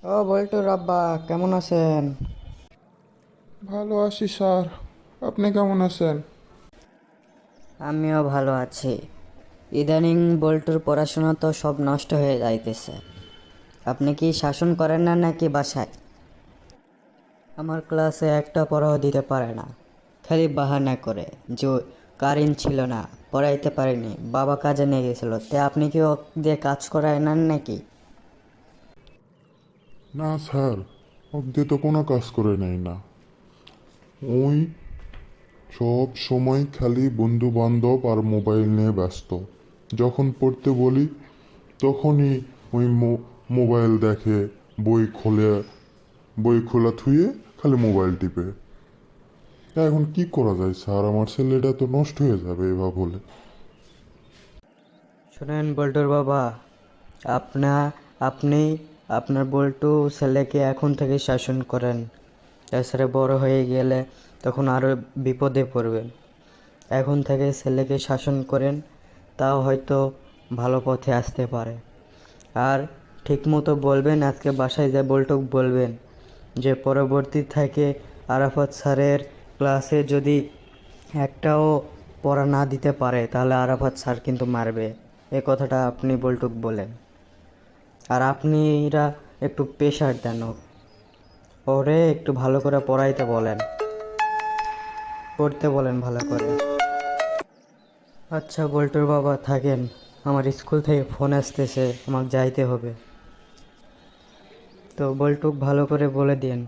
ও বল্টুর আব্বা, কেমন আছেন? ভালো আছি স্যার। আপনি কেমন আছেন? আমিও ভালো আছি। ইদানিং বল্টুর পড়াশোনা তো সব নষ্ট হয়ে যাইতেছে। আপনি কি শাসন করেন না নাকি বাসায়? আমার ক্লাসে একটা পড়াও দিতে পারে না, খালি বাহানা করে যে কারেন্ট ছিল না, পড়াইতে পারিনি, বাবা কাজে নিয়ে গেছিল। তে আপনি কি ও দিয়ে কাজ করায় নেন নাকি? না স্যার, অব্দি তো কোনো কাজ করে নেই না। ওই সব সময় খালি বন্ধু বান্ধব আর মোবাইল নিয়ে ব্যস্ত। যখন পড়তে বলি তখনই ওই মোবাইল দেখে, বই খোলে, বই খোলা থুয়ে খালি মোবাইল টিপে। তা এখন কি করা যায় স্যার? আমার ছেলেটা তো নষ্ট হয়ে যাবে এভাবে বলে। শোনেন বল্টুর বাবা, আপনি আপনার বল্টু ছেলেকে এখন থেকে শাসন করেন। তাছাড়া বড় হয়ে গেলে তখন আরও বিপদে পড়বেন। এখন থেকে ছেলেকে শাসন করেন, তাও হয়তো ভালো পথে আসতে পারে। আর ঠিকমতো বলবেন, আজকে বাসায় যা বল্টুক বলবেন যে পরবর্তী থেকে আরাফাত স্যারের ক্লাসে যদি একটাও পড়া না দিতে পারে তাহলে আরাফাত স্যার কিন্তু মারবে। এ কথাটা আপনি বল্টুক বলেন। আর আপনিরা একটু প্রেশার দেন ওরে, একটু ভালো করে পড়াইতে বলেন, পড়তে বলেন ভালো করে। আচ্ছা বল্টুর বাবা থাকেন, আমার স্কুল থেকে ফোন আসতেছে, আমাকে যাইতে হবে। তো বল্টুক ভালো করে বলে দিন।